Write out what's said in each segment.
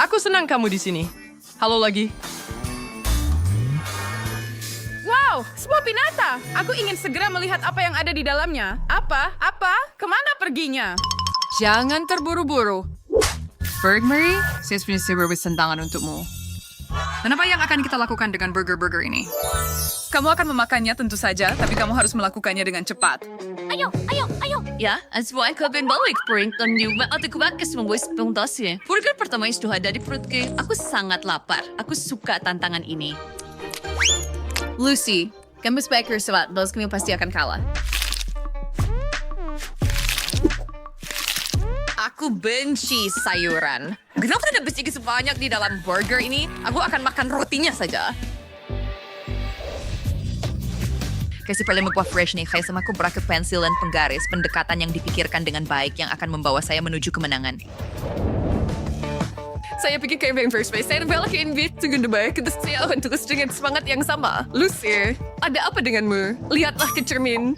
Aku senang kamu di sini. Halo lagi. Wow, sebuah binatang. Aku ingin segera melihat apa yang ada di dalamnya. Apa? Kemana perginya? Jangan terburu-buru. Berg-Marie, saya punya sebuah tantangan untukmu. Dan apa yang akan kita lakukan dengan burger-burger ini? Kamu akan memakannya tentu saja, tapi kamu harus melakukannya dengan cepat. Ayo. Ya, sebuah kabin balik perint dan juga atau kubakas membuat pengtasi. Burger pertama yang sudah ada di perutku. Aku sangat lapar. Aku suka tantangan ini. Lucy, kamu sebagai sebat, bos kami pasti akan kalah. Aku benci sayuran. Kenapa ada besi sebanyak di dalam burger ini? Aku akan makan rotinya saja. Kasih perlu membuat fresh nih, kayak sama aku berakhir pensil dan penggaris, pendekatan yang dipikirkan dengan baik yang akan membawa saya menuju kemenangan. Saya pikir kayak yang first base, saya balik invite dengan baik, kita saya akan terus dengan semangat yang sama. Lucy, ada apa denganmu? Lihatlah ke cermin.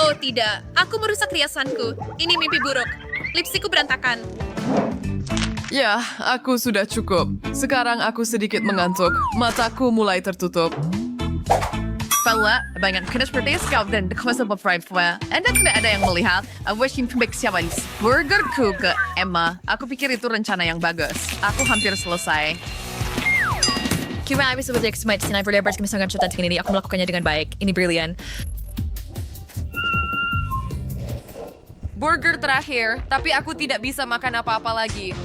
Oh tidak, aku merusak riasanku. Ini mimpi buruk. Lipstickku berantakan. Ya, aku sudah cukup. Sekarang aku sedikit mengantuk. Mataku mulai tertutup. Bahwa banyak kena seperti scout dan kuasa fried file. Anda tidak ada yang melihat. Washing pembek siapa di burgerku ke Emma. Aku pikir itu rencana yang bagus. Aku hampir selesai. Kira habis sebagai smite sinai berlebar kami sangat cepat ini. Aku melakukannya dengan baik. Ini brilian. Burger terakhir, tapi aku tidak bisa makan apa-apa lagi.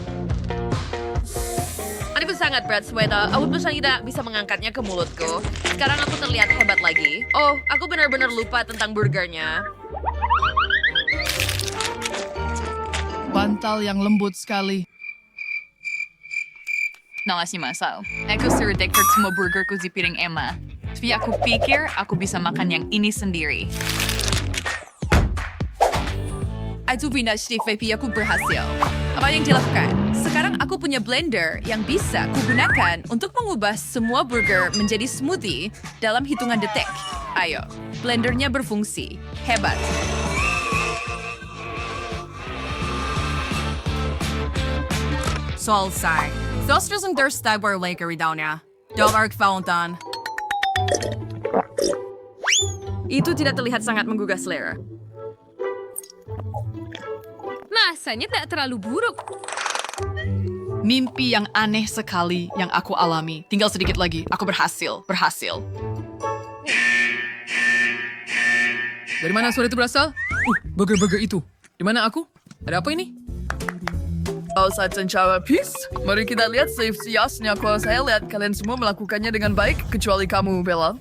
Ini pun sangat berat, Sweta. Aku pun tidak bisa mengangkatnya ke mulutku. Sekarang aku terlihat hebat lagi. Oh, aku benar-benar lupa tentang burgernya. Bantal yang lembut sekali. Ngasih masal. Aku suruh dekor semua burgerku di piring Emma. Tapi aku pikir aku bisa makan yang ini sendiri. Itu pindah VP aku berhasil. Apa yang dilakukan? Sekarang aku punya blender yang bisa kugunakan untuk mengubah semua burger menjadi smoothie dalam hitungan detik. Ayo, blendernya berfungsi. Hebat. Selesai. Zoals er een doorstaan waar lekker downnya. Dollar fountain. Itu tidak terlihat sangat menggugah selera. Rasanya tak terlalu buruk. Mimpi yang aneh sekali yang aku alami. Tinggal sedikit lagi. Aku berhasil. Dari mana suara itu berasal? Burger-burger itu. Di mana aku? Ada apa ini? Oh, saya mencoba peace. Mari kita lihat siasnya. Kalau saya lihat kalian semua melakukannya dengan baik, kecuali kamu, Bella.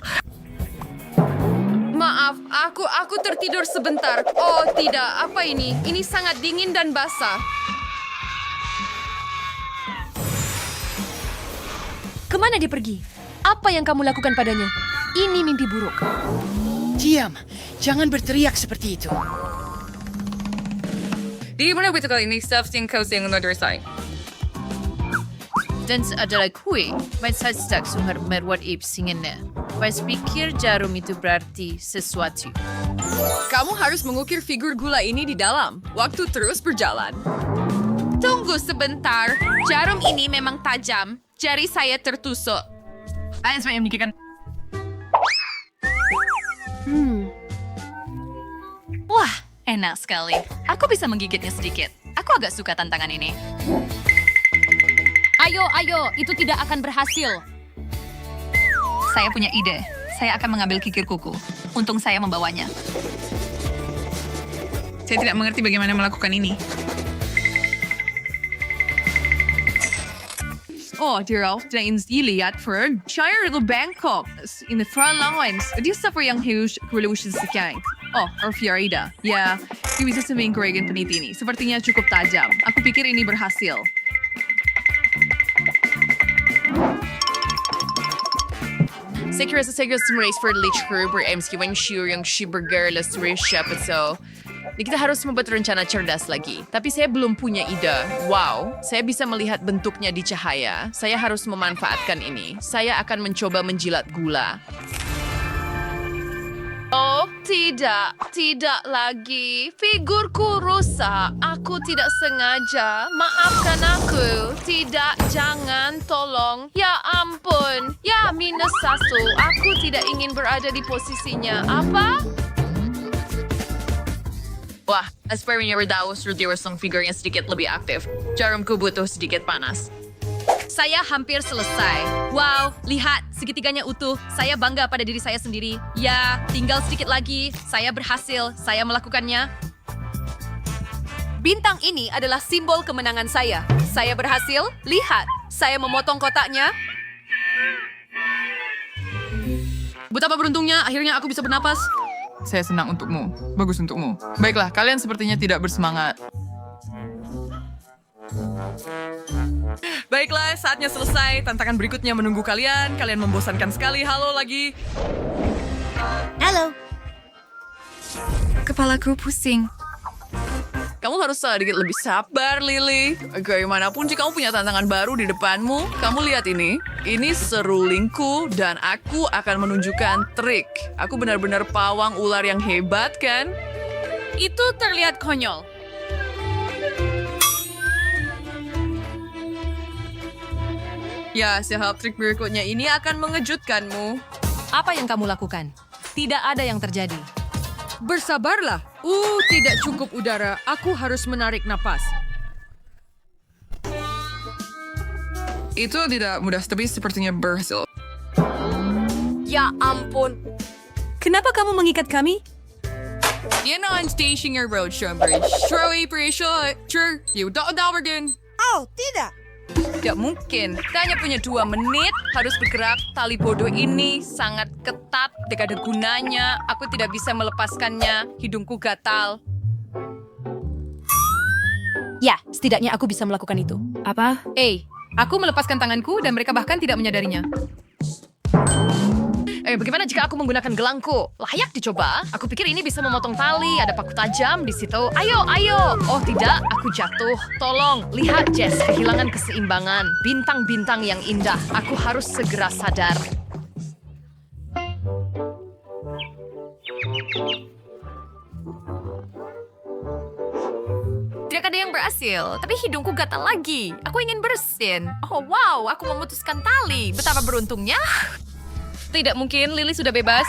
Maaf, aku tertidur sebentar. Oh tidak, apa ini? Ini sangat dingin dan basah. Kemana dia pergi? Apa yang kamu lakukan padanya? Ini mimpi buruk. Diam, jangan berteriak seperti itu. Di mana betul kali ini staff yang kau yang nodor-say? Dan adalah kue. May sadstak sumber merwat ipsinginnya. Pas pikir jarum itu berarti sesuatu. Kamu harus mengukir figur gula ini di dalam. Waktu terus berjalan. Tunggu sebentar. Jarum ini memang tajam. Jari saya tertusuk. Saya memikirkan. Wah, enak sekali. Aku bisa menggigitnya sedikit. Aku agak suka tantangan ini. Ayo, itu tidak akan berhasil. Saya punya ide. Saya akan mengambil kikir kuku. Untung saya membawanya. Saya tidak mengerti bagaimana melakukan ini. Oh, Daryl, tidak dilihat for Shire little Bangkok in the front lines. Dia suffer yang huge revolution sekian. Oh, or Florida. Ya, dia bisa seming Korean peniti ini. Sepertinya cukup tajam. Aku pikir ini berhasil. Saya kira race for the literature MC when sure yang burger la siapa so. Kita harus membuat rencana cerdas lagi. Tapi saya belum punya ide. Wow, saya bisa melihat bentuknya di cahaya. Saya harus memanfaatkan ini. Saya akan mencoba menjilat gula. Oh, tidak lagi. Figurku rusak. Aku tidak sengaja. Maafkan aku. tidak, jangan, tolong. Ya ampun. Ya, minus 1. Aku tidak ingin berada di posisinya. Apa? Wah, aspirin Daus sang figur yang sedikit lebih aktif. Jarumku butuh sedikit panas. Saya hampir selesai. Wow, lihat, segitiganya utuh. Saya bangga pada diri saya sendiri. Ya, tinggal sedikit lagi. Saya berhasil. Saya melakukannya. Bintang ini adalah simbol kemenangan saya. Saya berhasil. Lihat, saya memotong kotaknya. Betapa beruntungnya, akhirnya aku bisa bernapas. Saya senang untukmu. Bagus untukmu. Baiklah, kalian sepertinya tidak bersemangat. Baiklah, saatnya selesai. Tantangan berikutnya menunggu kalian. Kalian membosankan sekali. Halo lagi. Halo. Kepalaku pusing. Kamu harus sedikit lebih sabar, Lily. Bagaimanapun jika kamu punya tantangan baru di depanmu, kamu lihat ini. Ini serulingku dan aku akan menunjukkan trik. Aku benar-benar pawang ular yang hebat, kan? Itu terlihat konyol. Ya, siap, trik berikutnya ini akan mengejutkanmu. Apa yang kamu lakukan? Tidak ada yang terjadi. Bersabarlah. Tidak cukup udara. Aku harus menarik napas. Itu tidak mudah, tapi sepertinya berhasil. Ya ampun. Kenapa kamu mengikat kami? Yan ang station your road, Strawberry. Strawberry, pretty sure. Sure, you don't again. Tidak mungkin. Kita hanya punya 2 menit. Harus bergerak. Tali bodoh ini sangat ketat. Tidak ada gunanya. Aku tidak bisa melepaskannya. Hidungku gatal. Ya, setidaknya aku bisa melakukan itu. Apa? Aku melepaskan tanganku dan mereka bahkan tidak menyadarinya. Bagaimana jika aku menggunakan gelangku? Layak dicoba. Aku pikir ini bisa memotong tali. Ada paku tajam di situ. Ayo, ayo. Oh tidak, aku jatuh. Tolong, lihat Jess. Kehilangan keseimbangan. Bintang-bintang yang indah. Aku harus segera sadar. Tidak ada yang berhasil, tapi hidungku gatal lagi. Aku ingin bersin. Oh wow, aku memutuskan tali. Betapa beruntungnya. Tidak mungkin, Lily sudah bebas.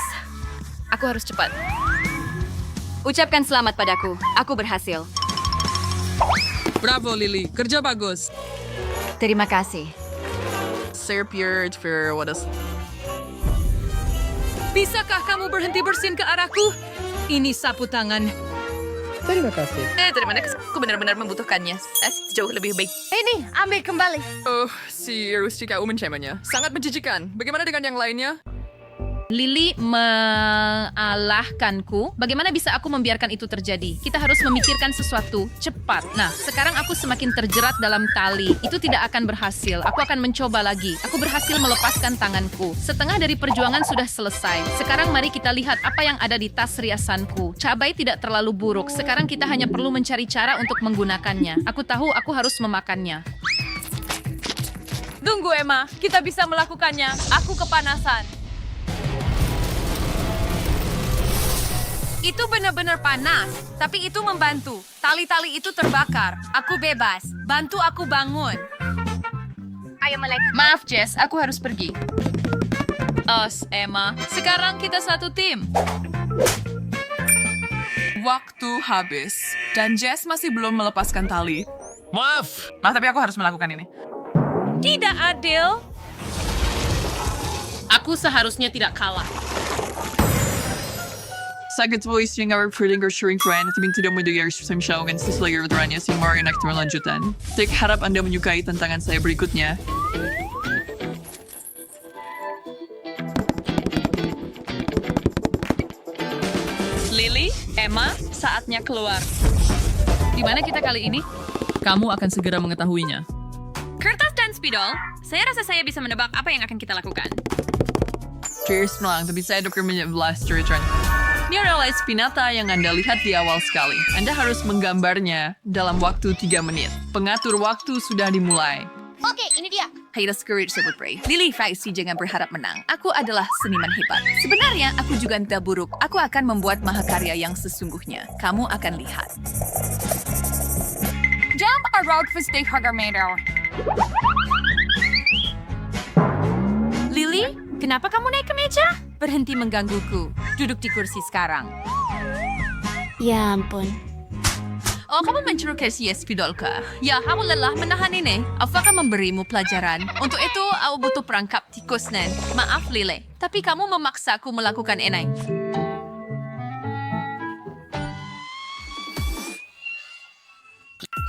Aku harus cepat. Ucapkan selamat padaku. Aku berhasil. Bravo, Lily. Kerja bagus. Terima kasih. Bisakah kamu berhenti bersin ke arahku? Ini sapu tangan. Terima kasih. Dari mana aku benar-benar membutuhkannya. Jauh lebih baik. Ini, ambil kembali. Oh, si Rustika mencemanya. Sangat menjijikan. Bagaimana dengan yang lainnya? Lily mengalahkanku. Bagaimana bisa aku membiarkan itu terjadi? Kita harus memikirkan sesuatu cepat. Nah, sekarang aku semakin terjerat dalam tali. Itu tidak akan berhasil. Aku akan mencoba lagi. Aku berhasil melepaskan tanganku. Setengah dari perjuangan sudah selesai. Sekarang mari kita lihat apa yang ada di tas riasanku. Cabai tidak terlalu buruk. Sekarang kita hanya perlu mencari cara untuk menggunakannya. Aku tahu aku harus memakannya. Tunggu, Emma. Kita bisa melakukannya. Aku kepanasan. Itu benar-benar panas, tapi itu membantu. Tali-tali itu terbakar. Aku bebas. Bantu aku bangun. Ayo melek. Maaf, Jess. Aku harus pergi. Emma. Sekarang kita satu tim. Waktu habis. Dan Jess masih belum melepaskan tali. Maaf. Tapi aku harus melakukan ini. Tidak adil. Aku seharusnya tidak kalah. Sakit voice yung our Frödinger shrink ran at tidak mendengar samsyawan sa slayer dranya si Mario Nectar lanjutan. Tik harap Anda menyukai tantangan saya berikutnya. Lily, Emma, saatnya keluar. Di mana kita kali ini? Kamu akan segera mengetahuinya. Kertas dan spidol. Saya rasa saya bisa menebak apa yang akan kita lakukan. Cheers na lang, tapi saya dokter blaster return. Ini adalah spinata yang Anda lihat di awal sekali. Anda harus menggambarnya dalam waktu 3 menit. Pengatur waktu sudah dimulai. Oke, ini dia. Hai, Courage Sobat Prey. Lily Faisi jangan berharap menang. Aku adalah seniman hebat. Sebenarnya aku juga tidak buruk. Aku akan membuat mahakarya yang sesungguhnya. Kamu akan lihat. Jump a road for stay hugger Lily, kenapa kamu naik ke meja? Berhenti menggangguku. Duduk di kursi sekarang. Ya ampun. Oh, kamu mencuri kasih spidolka. Ya, kamu lelah menahan ini. Aku akan memberimu pelajaran. Untuk itu, aku butuh perangkap tikus, Nen. Maaf, Lile. Tapi kamu memaksaku melakukan ini.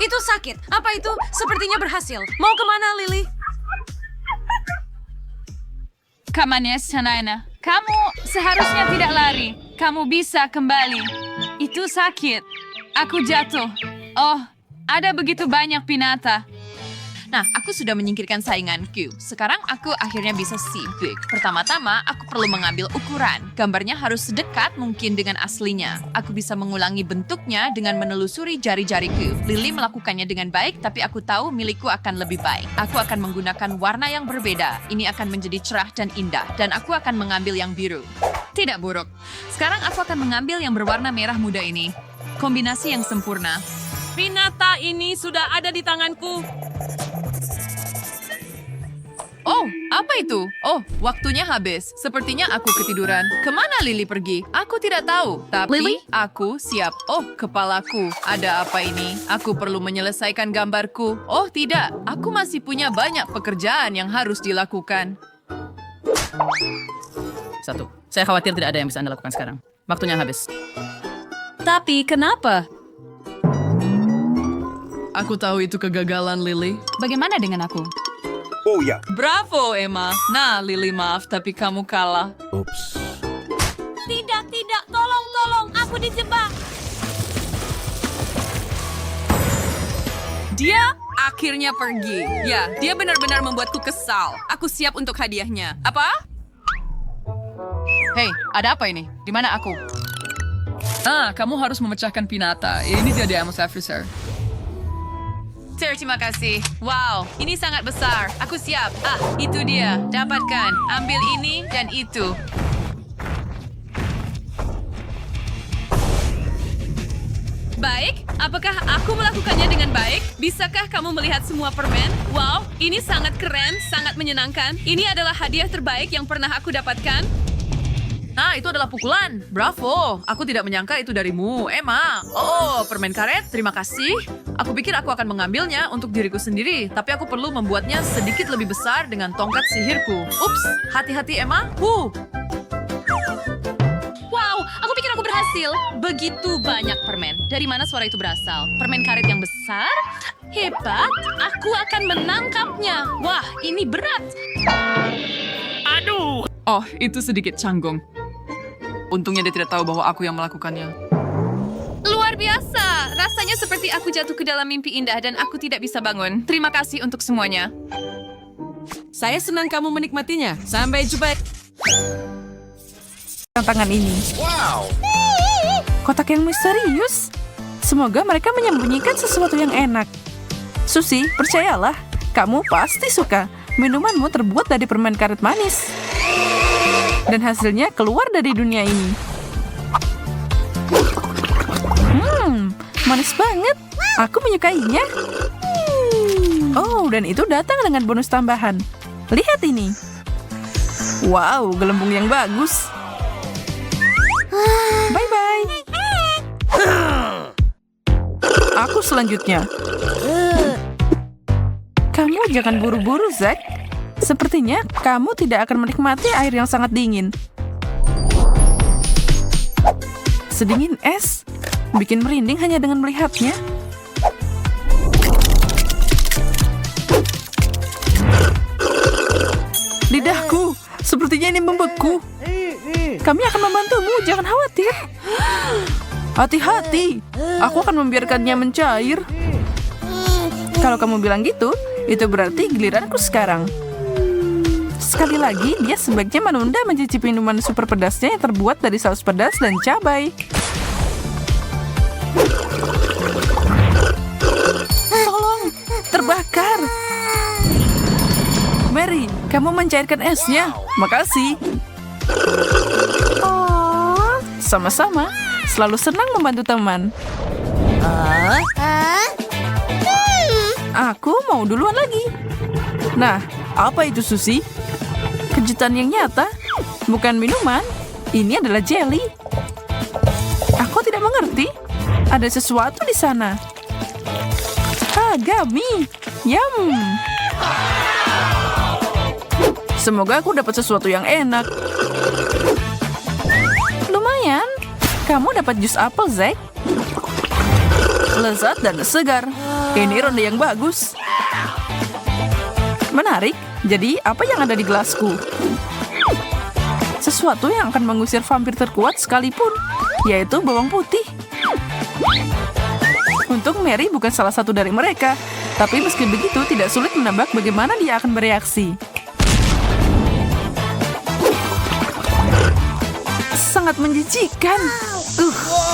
Itu sakit. Apa itu? Sepertinya berhasil. Mau kemana, Lily? Kamannya Sanayana. Kamu seharusnya tidak lari. Kamu bisa kembali. Itu sakit. Aku jatuh. Oh, ada begitu banyak binatang. Nah, aku sudah menyingkirkan sainganku. Sekarang aku akhirnya bisa sibuk. Pertama-tama, aku perlu mengambil ukuran. Gambarnya harus sedekat mungkin dengan aslinya. Aku bisa mengulangi bentuknya dengan menelusuri jari-jariku. Lily melakukannya dengan baik, tapi aku tahu milikku akan lebih baik. Aku akan menggunakan warna yang berbeda. Ini akan menjadi cerah dan indah. Dan aku akan mengambil yang biru. Tidak buruk. Sekarang aku akan mengambil yang berwarna merah muda ini. Kombinasi yang sempurna. Pinata ini sudah ada di tanganku. Oh, apa itu? Oh, waktunya habis. Sepertinya aku ketiduran. Kemana Lily pergi? Aku tidak tahu. Tapi Lily? aku siap. Oh, kepalaku. Ada apa ini? Aku perlu menyelesaikan gambarku. Oh, tidak. Aku masih punya banyak pekerjaan yang harus dilakukan. 1. Saya khawatir tidak ada yang bisa Anda lakukan sekarang. Waktunya habis. Tapi kenapa? Aku tahu itu kegagalan, Lily. Bagaimana dengan aku? Oh ya. Bravo, Emma. Nah, Lily, maaf, tapi kamu kalah. Ups. Tidak. Tolong. Aku dijebak. Dia akhirnya pergi. Ya, dia benar-benar membuatku kesal. Aku siap untuk hadiahnya. Apa? Hei, ada apa ini? Di mana aku? Kamu harus memecahkan pinata. Ini dia Deamos Officer. Terima kasih. Wow, ini sangat besar. Aku siap. Itu dia. Dapatkan. Ambil ini dan itu. Baik, apakah aku melakukannya dengan baik? Bisakah kamu melihat semua permen? Wow, ini sangat keren, sangat menyenangkan. Ini adalah hadiah terbaik yang pernah aku dapatkan. Nah, itu adalah pukulan. Bravo. Aku tidak menyangka itu darimu, Emma. Oh, permen karet. Terima kasih. Aku pikir aku akan mengambilnya untuk diriku sendiri, tapi aku perlu membuatnya sedikit lebih besar dengan tongkat sihirku. Ups, hati-hati, Emma. Wow, aku pikir aku berhasil. Begitu banyak permen. Dari mana suara itu berasal? Permen karet yang besar? Hebat. Aku akan menangkapnya. Wah, ini berat. Oh, itu sedikit canggung. Untungnya dia tidak tahu bahwa aku yang melakukannya. Luar biasa. Rasanya seperti aku jatuh ke dalam mimpi indah dan aku tidak bisa bangun. Terima kasih untuk semuanya. Saya senang kamu menikmatinya. Sampai jumpa. Tantangan ini. Wow. Kotak yang misterius. Semoga mereka menyembunyikan sesuatu yang enak. Susi, percayalah. Kamu pasti suka. Minumanmu terbuat dari permen karet manis. Dan hasilnya keluar dari dunia ini. Manis banget. Aku menyukainya. Oh, dan itu datang dengan bonus tambahan. Lihat ini. Wow, gelembung yang bagus. Bye-bye. Aku selanjutnya. Kamu jangan buru-buru, Zack. Sepertinya kamu tidak akan menikmati air yang sangat dingin. Sedingin es, bikin merinding hanya dengan melihatnya. Lidahku, sepertinya ini membeku. Kami akan membantumu, jangan khawatir. Hati-hati, aku akan membiarkannya mencair. Kalau kamu bilang gitu, itu berarti giliranku sekarang. Sekali lagi, dia sebaiknya menunda mencicipi minuman super pedasnya yang terbuat dari saus pedas dan cabai. Tolong, terbakar. Mary, kamu mencairkan esnya. Makasih. Oh, sama-sama. Selalu senang membantu teman. aku mau duluan lagi. Nah, apa itu Susi? Kejutan yang nyata, bukan minuman. Ini adalah jelly. Aku tidak mengerti. Ada sesuatu di sana. Gummy. Yum. Semoga aku dapat sesuatu yang enak. Lumayan. Kamu dapat jus apel, Zack. Lezat dan segar. Ini ronde yang bagus. Menarik. Jadi, apa yang ada di gelasku? Sesuatu yang akan mengusir vampir terkuat sekalipun, yaitu bawang putih. Untung Mary bukan salah satu dari mereka, tapi meski begitu tidak sulit menebak bagaimana dia akan bereaksi. Sangat menjijikan.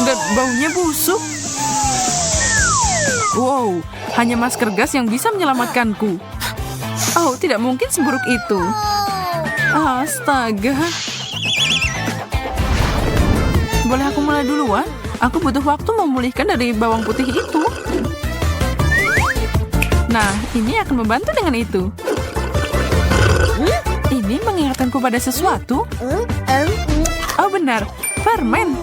Dan baunya busuk. Wow, hanya masker gas yang bisa menyelamatkanku. Oh, tidak mungkin seburuk itu. Astaga. Boleh aku mulai duluan? Aku butuh waktu memulihkan dari bawang putih itu. Nah, ini akan membantu dengan itu. Ini mengingatkanku pada sesuatu. Oh benar, permen.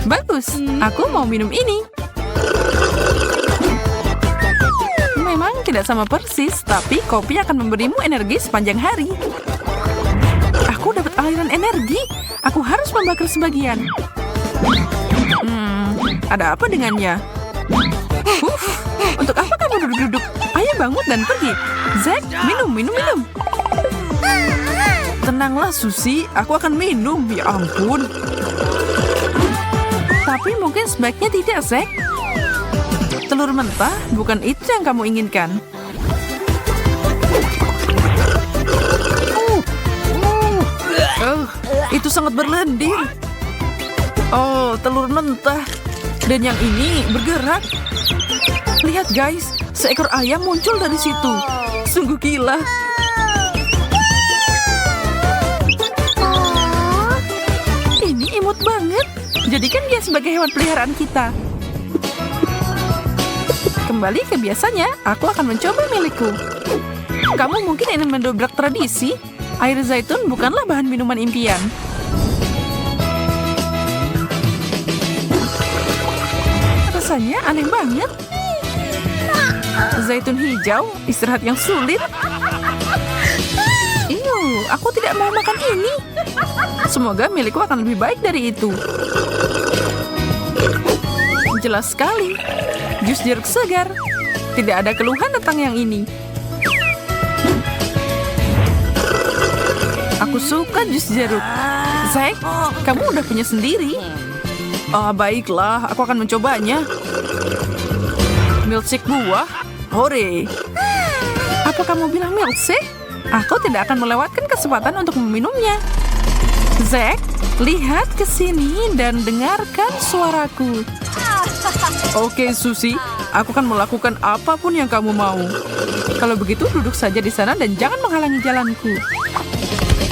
Bagus, aku mau minum ini. Memang tidak sama persis, tapi kopi akan memberimu energi sepanjang hari. Aku dapat aliran energi. Aku harus membakar sebagian. Ada apa dengannya? Untuk apa kamu duduk-duduk? Ayo bangun dan pergi. Zack, minum. Tenanglah, Susi. Aku akan minum. Ya ampun. Tapi mungkin sebaiknya tidak, Zack. Telur mentah bukan itu yang kamu inginkan. Itu sangat berlendir. Oh, telur mentah. Dan yang ini bergerak. Lihat guys, seekor ayam muncul dari situ. Sungguh gila. Ini imut banget. Jadikan dia sebagai hewan peliharaan kita. Kembali ke biasanya, aku akan mencoba milikku. Kamu mungkin ingin mendobrak tradisi. Air zaitun bukanlah bahan minuman impian. Rasanya aneh banget. Zaitun hijau, istirahat yang sulit. Aku tidak mau makan ini. Semoga milikku akan lebih baik dari itu. Jelas sekali. Jus jeruk segar. Tidak ada keluhan tentang yang ini. Aku suka jus jeruk. Zack, kamu udah punya sendiri. Baiklah, aku akan mencobanya. Milkshake buah? Hore! Apa kamu bilang milkshake? Aku tidak akan melewatkan kesempatan untuk meminumnya. Zack, lihat ke sini dan dengarkan suaraku. Oke, Susi. Aku akan melakukan apapun yang kamu mau. Kalau begitu, duduk saja di sana dan jangan menghalangi jalanku.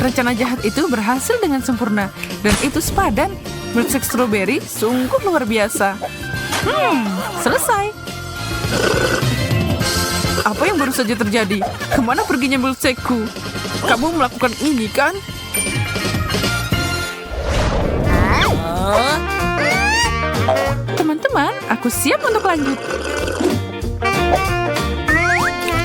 Rencana jahat itu berhasil dengan sempurna. Dan itu sepadan. Milkshake strawberry sungguh luar biasa. Selesai. Apa yang baru saja terjadi? Kemana perginya milkshakeku? Kamu melakukan ini, kan? Teman-teman, aku siap untuk lanjut.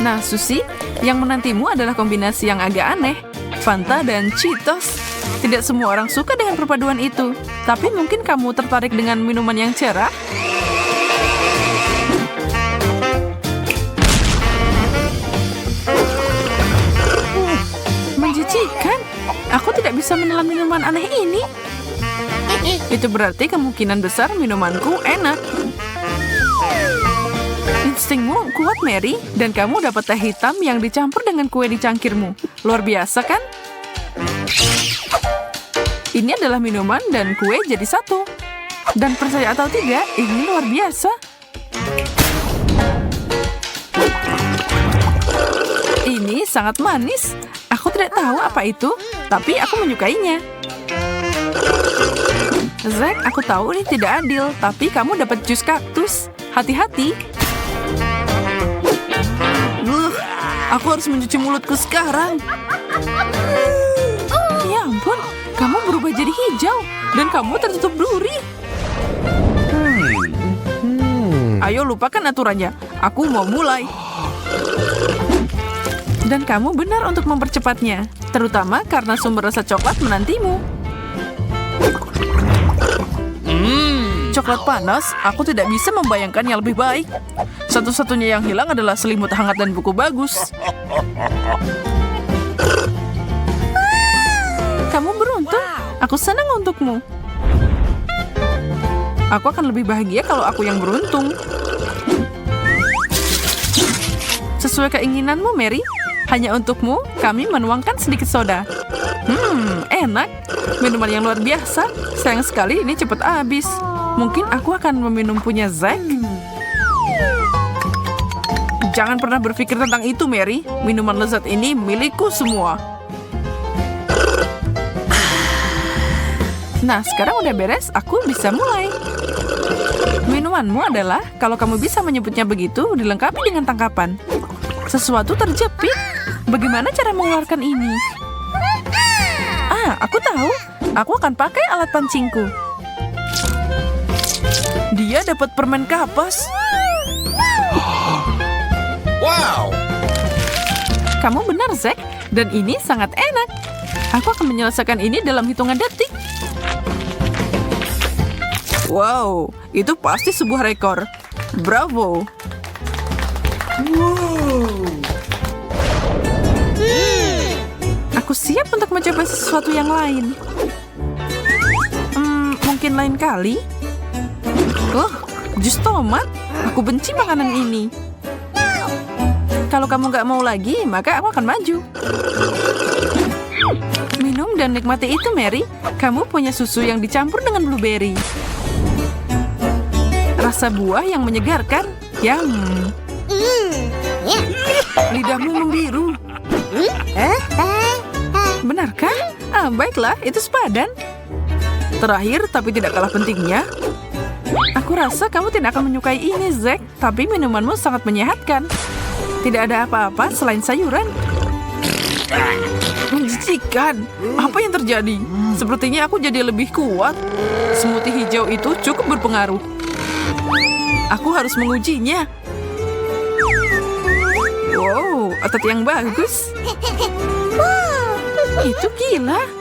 Nah, Susi, yang menantimu adalah kombinasi yang agak aneh. Fanta dan Cheetos. Tidak semua orang suka dengan perpaduan itu. Tapi mungkin kamu tertarik dengan minuman yang cerah? Menjijikan. Aku tidak bisa menelan minuman aneh ini. Itu berarti kemungkinan besar minumanku enak. Instingmu kuat, Mary, dan kamu dapat teh hitam yang dicampur dengan kue di cangkirmu. Luar biasa, kan? Ini adalah minuman dan kue jadi satu. Dan percaya atau tidak, ini luar biasa. Ini sangat manis. Aku tidak tahu apa itu, tapi aku menyukainya. Zack, aku tahu ini tidak adil, tapi kamu dapat jus kaktus. Hati-hati. Aku harus mencuci mulutku sekarang. Ya ampun, kamu berubah jadi hijau dan kamu tertutup duri. Ayo lupakan aturannya. Aku mau mulai. Dan kamu benar untuk mempercepatnya, terutama karena sumber rasa coklat menantimu. Coklat panas, aku tidak bisa membayangkan yang lebih baik. Satu-satunya yang hilang adalah selimut hangat dan buku bagus. Kamu beruntung. Aku senang untukmu. Aku akan lebih bahagia kalau aku yang beruntung. Sesuai keinginanmu, Mary. Hanya untukmu, kami menuangkan sedikit soda. Enak. Minuman yang luar biasa. Sayang sekali ini cepat habis. Mungkin aku akan meminum punya Zack. Jangan pernah berpikir tentang itu, Mary. Minuman lezat ini milikku semua. Nah, sekarang udah beres, aku bisa mulai. Minumanmu adalah, kalau kamu bisa menyebutnya begitu, dilengkapi dengan tangkapan. Sesuatu terjepit. Bagaimana cara mengeluarkan ini? Aku tahu. Aku akan pakai alat pancingku. Dia dapat permen kapas. Wow! Kamu benar, Zack. Dan ini sangat enak. Aku akan menyelesaikan ini dalam hitungan detik. Wow, itu pasti sebuah rekor. Bravo. Aku siap untuk mencoba sesuatu yang lain. Mungkin lain kali. Jus tomat. Aku benci makanan ini. Kalau kamu nggak mau lagi, maka aku akan maju. Minum dan nikmati itu, Mary. Kamu punya susu yang dicampur dengan blueberry. Rasa buah yang menyegarkan. Yum. Lidahmu membiru. Benarkah? Baiklah, itu sepadan. Terakhir, tapi tidak kalah pentingnya. Aku rasa kamu tidak akan menyukai ini, Zack. Tapi minumanmu sangat menyehatkan. Tidak ada apa-apa selain sayuran. Menjijikan. Apa yang terjadi? Sepertinya aku jadi lebih kuat. Smoothie hijau itu cukup berpengaruh. Aku harus mengujinya. Wow, otot yang bagus. Itu gila.